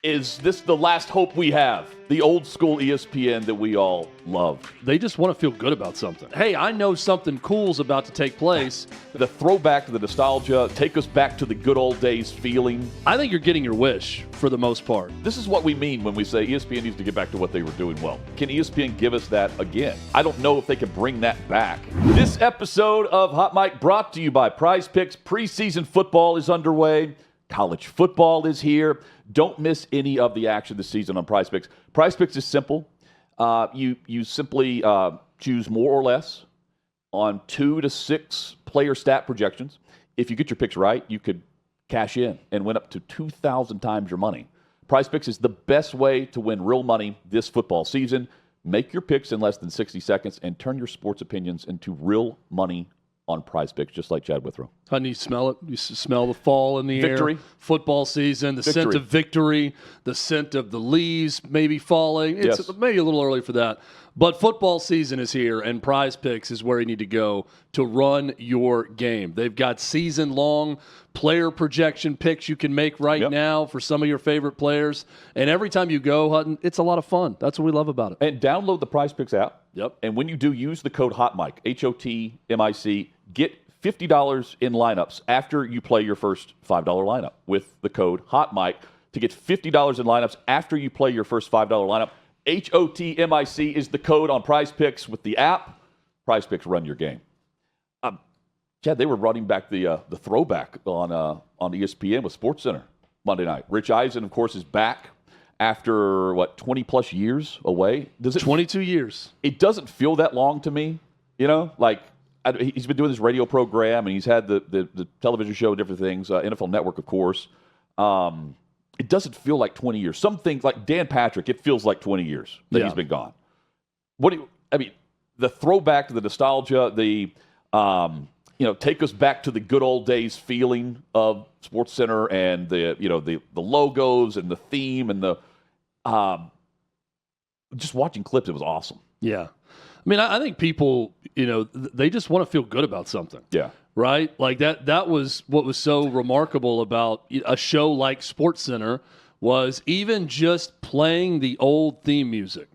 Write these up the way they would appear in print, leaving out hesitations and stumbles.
Is this the last hope we have? The old school ESPN that we all love. They just want to feel good about something. Hey, I know something cool's about to take place. The throwback to the nostalgia, take us back to the good old days feeling. I think you're getting your wish for the most part. This is what we mean when we say ESPN needs to get back to what they were doing well. Can ESPN give us that again? I don't know if they can bring that back. This episode of Hot Mic brought to you by Prize Picks. Preseason football is underway. College football is here. Don't miss any of the action this season on Prize Picks. Prize Picks is simple. You simply choose more or less on 2 to 6 player stat projections. If you get your picks right, you could cash in and win up to 2,000 times your money. Prize Picks is the best way to win real money this football season. Make your picks in less than 60 seconds and turn your sports opinions into real money on Prize Picks, just like Chad Withrow. How do you smell it? You smell the fall in the Victory. air. Football season, the scent of victory, the scent of the leaves maybe falling. It's maybe a little early for that. But football season is here, and Prize Picks is where you need to go to run your game. They've got season-long player projection picks you can make right now for some of your favorite players. And every time you go, Hutton, it's a lot of fun. That's what we love about it. And download the Prize Picks app. Yep. And when you do, use the code HOTMIC, HOTMIC. Get $50 in lineups after you play your first $5 lineup with the code HOTMIC to get $50 in lineups after you play your first $5 lineup. HOTMIC is the code on Prize Picks with the app. Prize Picks, run your game. Chad, they were running back the throwback on ESPN with SportsCenter Monday night. Rich Eisen, of course, is back after, 20-plus years away? 22 years. It doesn't feel that long to me, he's been doing this radio program, and he's had the television show, different things, NFL Network, of course. It doesn't feel like 20 years. Some things, like Dan Patrick, it feels like 20 years that he's been gone. The throwback to the nostalgia, take us back to the good old days feeling of SportsCenter and the logos and the theme and the just watching clips, it was awesome. Yeah. I think people, they just want to feel good about something. Yeah. Right? Like that was what was so remarkable about a show like SportsCenter was even just playing the old theme music.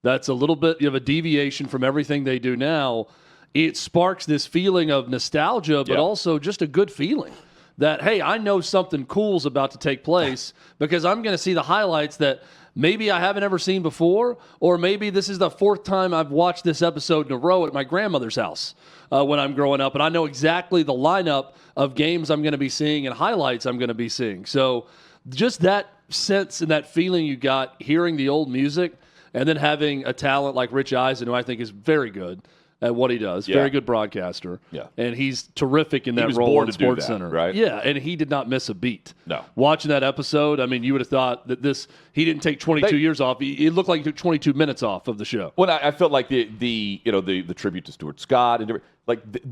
That's a little bit of a deviation from everything they do now. It sparks this feeling of nostalgia, but also just a good feeling that, hey, I know something cool's about to take place because I'm going to see the highlights that maybe I haven't ever seen before, or maybe this is the 4th time I've watched this episode in a row at my grandmother's house when I'm growing up, and I know exactly the lineup of games I'm going to be seeing and highlights I'm going to be seeing. So just that sense and that feeling you got hearing the old music and then having a talent like Rich Eisen, who I think is very good at what he does, very good broadcaster, and he's terrific in that role in SportsCenter. Right? Yeah, and he did not miss a beat. No. Watching that episode, you would have thought that he didn't take 22 years off. It looked like he took 22 minutes off of the show. Well, I felt like the tribute to Stuart Scott and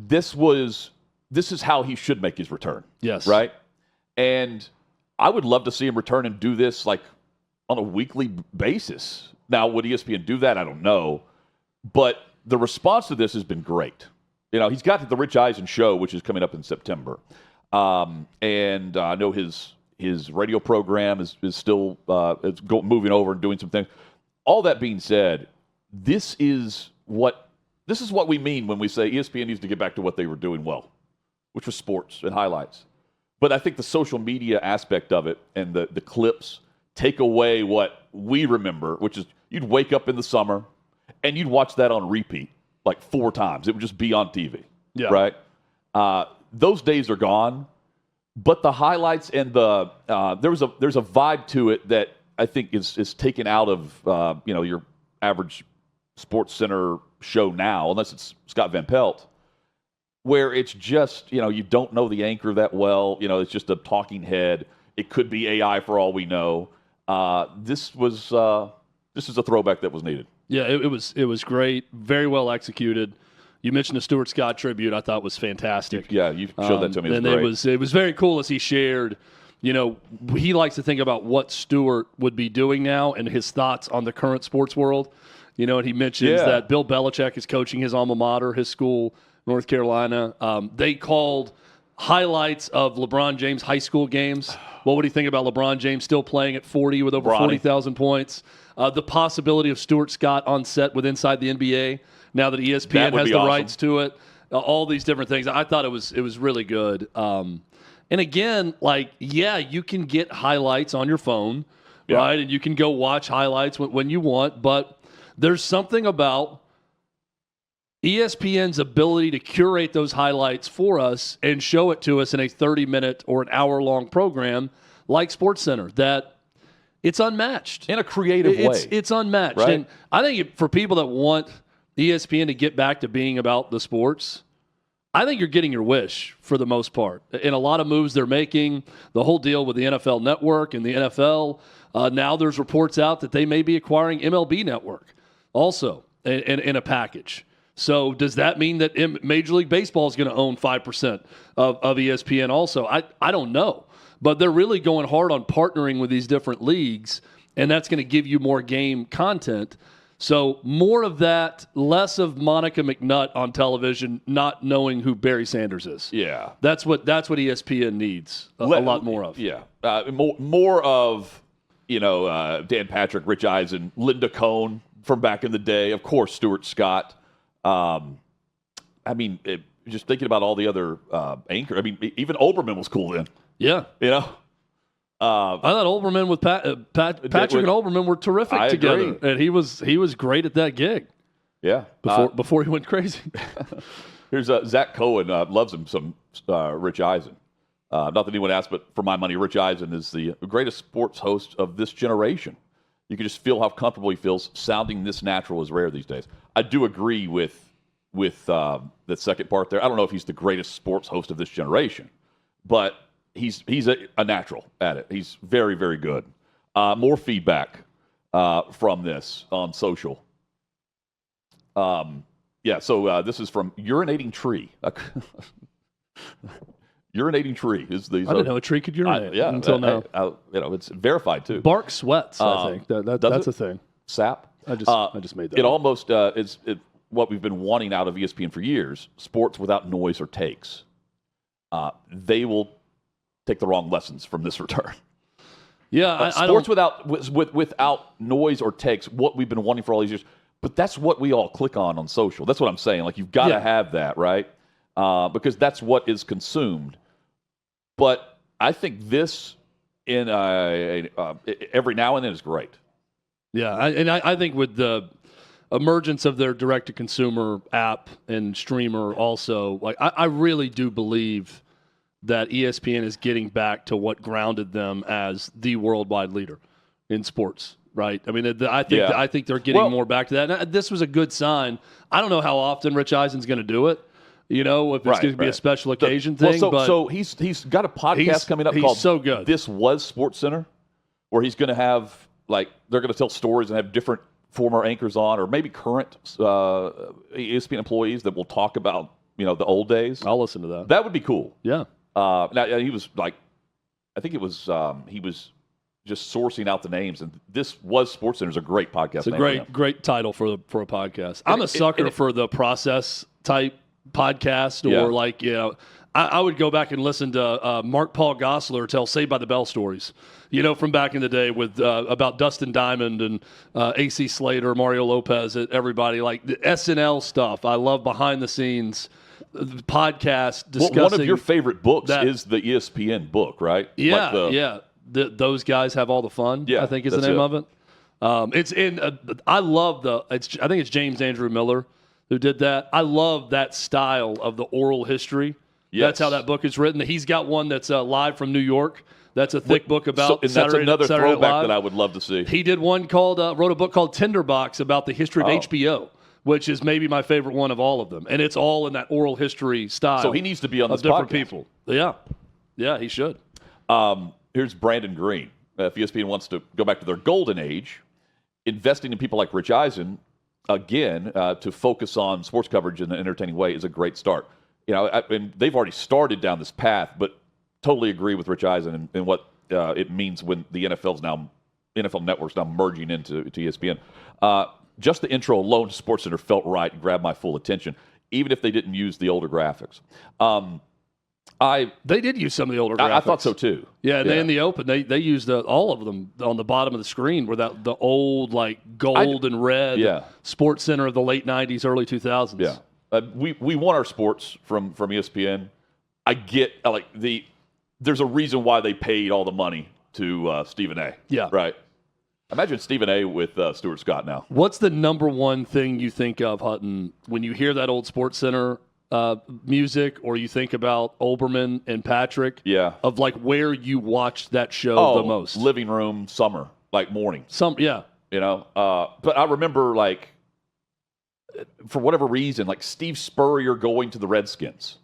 this is how he should make his return. Yes. Right? And I would love to see him return and do this on a weekly basis. Now, would ESPN do that? I don't know. But the response to this has been great. He's got the Rich Eisen show, which is coming up in September. And I know his radio program is still moving over and doing some things. All that being said, this is what we mean when we say ESPN needs to get back to what they were doing well, which was sports and highlights. But I think the social media aspect of it and the clips take away what we remember, which is you'd wake up in the summer and you'd watch that on repeat 4 times. It would just be on TV, right? Those days are gone, but the highlights and there's a vibe to it that I think is taken out of your average SportsCenter show now, unless it's Scott Van Pelt, where it's just you don't know the anchor that well. It's just a talking head. It could be AI for all we know. This is a throwback that was needed. Yeah, it was great, very well executed. You mentioned the Stuart Scott tribute. I thought was fantastic. Yeah, you showed that to me. And it was very cool as he shared. He likes to think about what Stuart would be doing now and his thoughts on the current sports world. And he mentions that Bill Belichick is coaching his alma mater, his school, North Carolina. They called highlights of LeBron James high school games. What would you think about LeBron James still playing at 40 with over 40,000 points? The possibility of Stuart Scott on set with Inside the NBA now that ESPN has the rights to it. All these different things. I thought it was really good. And again, you can get highlights on your phone, right? And you can go watch highlights when you want, but there's something about ESPN's ability to curate those highlights for us and show it to us in a 30-minute or an hour-long program like SportsCenter that it's unmatched. In a creative way. It's unmatched. Right? And I think for people that want ESPN to get back to being about the sports, I think you're getting your wish for the most part. In a lot of moves they're making, the whole deal with the NFL Network and the NFL, now there's reports out that they may be acquiring MLB Network also in a package. So does that mean that Major League Baseball is going to own 5% of ESPN also? I don't know. But they're really going hard on partnering with these different leagues, and that's going to give you more game content. So more of that, less of Monica McNutt on television not knowing who Barry Sanders is. Yeah. That's what ESPN needs a lot more of. Yeah. More of, Dan Patrick, Rich Eisen, Linda Cohn from back in the day, of course, Stuart Scott. Just thinking about all the other anchors. Even Olbermann was cool then. Yeah. I thought Olbermann with Patrick and Olbermann were terrific together. Agree. And he was great at that gig. Yeah. Before he went crazy. Here's Zach Cohn, loves him some Rich Eisen. Not that anyone asked, but for my money, Rich Eisen is the greatest sports host of this generation. You can just feel how comfortable he feels. Sounding this natural is rare these days. I do agree with the second part there. I don't know if he's the greatest sports host of this generation, but he's a natural at it. He's very, very good. More feedback from this on social. So this is from Urinating Tree. Urinating Tree is the. I didn't know a tree could urinate until now. It's verified too. Bark sweats. I think that's a thing. Sap. I just made that. It almost is what we've been wanting out of ESPN for years: sports without noise or takes. They will take the wrong lessons from this return. Yeah, sports without noise or takes. What we've been wanting for all these years. But that's what we all click on social. That's what I'm saying. Like you've got to have that, right? Because that's what is consumed. But I think this in every now and then is great. Yeah, I think with the emergence of their direct-to-consumer app and streamer also, I really do believe that ESPN is getting back to what grounded them as the worldwide leader in sports. Right. I think they're getting more back to that. And this was a good sign. I don't know how often Rich Eisen's going to do it. If it's going to be a special occasion thing. So he's got a podcast coming up called So Good. This Was SportsCenter, where he's going to have they're going to tell stories and have different former anchors on, or maybe current ESPN employees that will talk about the old days. I'll listen to that. That would be cool. Yeah. Now he was I think it was he was just sourcing out the names, and This Was SportsCenter is a great podcast. It's a great title for a podcast. I'm a sucker for the process type podcast, or I would go back and listen to Mark Paul Gosselaar tell Saved by the Bell stories, from back in the day with about Dustin Diamond and AC Slater, Mario Lopez, everybody, like the SNL stuff. I love behind the scenes podcast discussing. One of your favorite books is the ESPN book, right? Yeah, those guys have all the fun. Yeah, I think is the name of it. It's in. I love I think it's James Andrew Miller who did that. I love that style of the oral history. Yes. That's how that book is written. He's got one that's live from New York. That's a thick book about and Saturday, that's another Saturday throwback that I would love to see. He did one wrote a book called Tinderbox about the history of HBO, which is maybe my favorite one of all of them. And it's all in that oral history style. So he needs to be on this different podcast. People. Yeah, he should. Here's Brandon Green. If ESPN wants to go back to their golden age, investing in people like Rich Eisen, again, to focus on sports coverage in an entertaining way is a great start. And they've already started down this path, but totally agree with Rich Eisen and what it means when the NFL Network's now merging into ESPN. Just the intro alone to SportsCenter felt right and grabbed my full attention, even if they didn't use the older graphics. They did use some of the older graphics. I thought so too. Yeah, in the Open, they used all of them on the bottom of the screen were the old gold and red Sports Center of the late 90s, early 2000s. Yeah. We want our sports from ESPN. I get there's a reason why they paid all the money to Stephen A. Yeah. Right. Imagine Stephen A. with Stuart Scott now. What's the number one thing you think of, Hutton, when you hear that old Sports Center music, or you think about Olbermann and Patrick? Yeah. Of where you watched that show the most? Living room, summer, morning. Yeah. But I remember for whatever reason, Steve Spurrier going to the Redskins.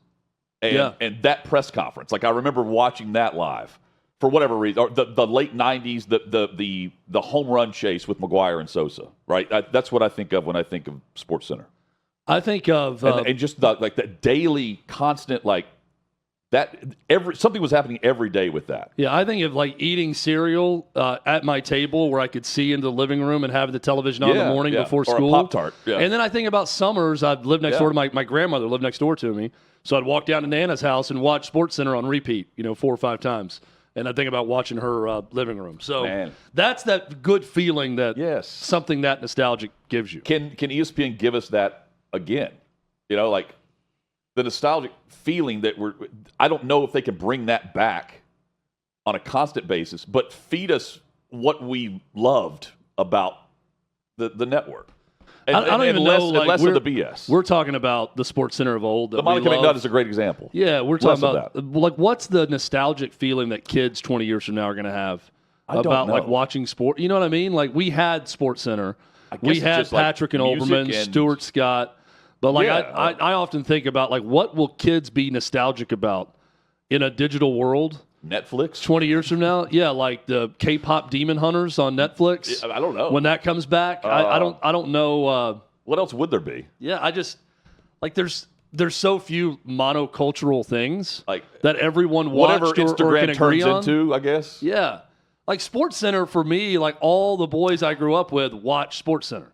And that press conference. I remember watching that live for whatever reason. Or the late 90s, the home run chase with McGuire and Sosa, right? That's what I think of when I think of Sports Center. I think of and just the daily constant that something was happening every day with that. Yeah, I think of eating cereal at my table where I could see into the living room and having the television on in the morning before school. Or a Pop-Tart. Yeah. And then I think about summers. I'd live next door to my grandmother lived next door to me. So I'd walk down to Nana's house and watch Sports Center on repeat, 4 or 5 times. And I think about watching her living room. So that's that good feeling that something that nostalgic gives you. Can ESPN give us that again? The nostalgic feeling that I don't know if they can bring that back on a constant basis, but feed us what we loved about the network. And, I don't even less, know. Less of the BS. We're talking about the Sports Center of old. The Monica McNutt is a great example. Yeah, we're talking about what's the nostalgic feeling that kids 20 years from now are going to have about watching sport? You know what I mean? We had Sports Center, we had Patrick and Olbermann, Stuart Scott, but I often think about what will kids be nostalgic about in a digital world? Netflix 20 years from now, the K-pop Demon Hunters on Netflix. I don't know when that comes back. I don't know. What else would there be? Yeah, I just there's so few monocultural things that everyone watched whatever Instagram or can agree turns on. into, I guess. Yeah, Sports Center for me, all the boys I grew up with watch Sports Center.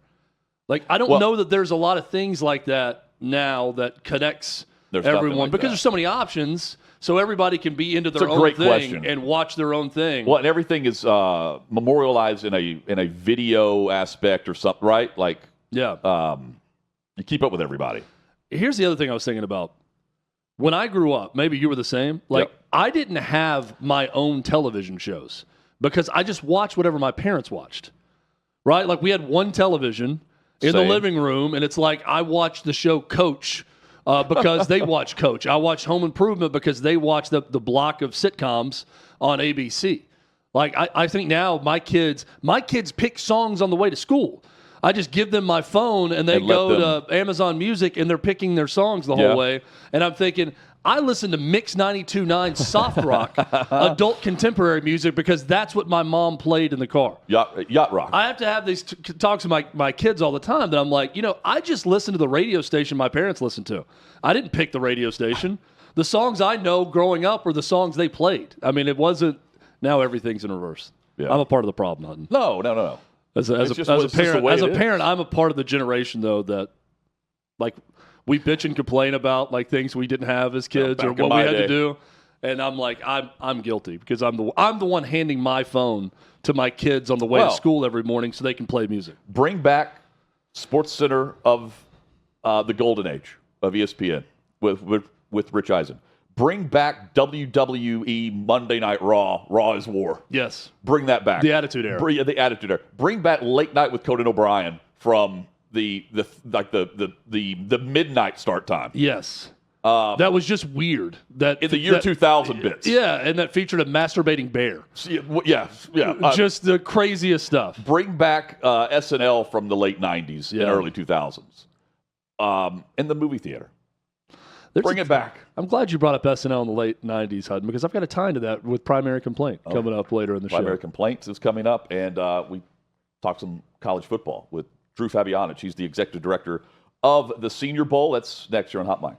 I don't know that there's a lot of things like that now that connects everyone because there's so many options. So everybody can be into their own thing and watch their own thing. Well, and everything is memorialized in a video aspect or something, right? You keep up with everybody. Here's the other thing I was thinking about. When I grew up, maybe you were the same. I didn't have my own television shows because I just watched whatever my parents watched, right? We had one television in the living room, and it's I watched the show Coach. Because they watch Coach. I watch Home Improvement because they watch the block of sitcoms on ABC. I think now my kids pick songs on the way to school. I just give them my phone and they go to Amazon Music and they're picking their songs the whole way. And I'm thinking, I listen to Mix 92.9 soft rock, adult contemporary music because that's what my mom played in the car. Yacht rock. I have to have these talks with my kids all the time that I'm I just listen to the radio station my parents listened to. I didn't pick the radio station. The songs I know growing up were the songs they played. I mean, it wasn't. Now everything's in reverse. Yeah. I'm a part of the problem, Hutton. No. As a parent, I'm a part of the generation though that we bitch and complain about things we didn't have as kids or what we had to do, and I'm guilty because I'm the one handing my phone to my kids on the way to school every morning so they can play music. Bring back Sports Center of the golden age of ESPN with Rich Eisen. Bring back WWE Monday Night Raw. Raw is War. Yes, bring that back. The Attitude Era. The Attitude Era. Bring back Late Night with Conan O'Brien from the midnight start time. Yes. That was just weird. That in the year 2000 bits. Yeah, and that featured a masturbating bear. Yeah. Just the craziest stuff. Bring back SNL from the late 90s and early 2000s. In the movie theater. Bring it back. I'm glad you brought up SNL in the late 90s, Hutton, because I've got a tie into that with Primary Complaint coming up later in the show. Primary Complaints is coming up, and we talk some college football with Drew Fabianich. He's the executive director of the Senior Bowl. That's next year on Hot Mic.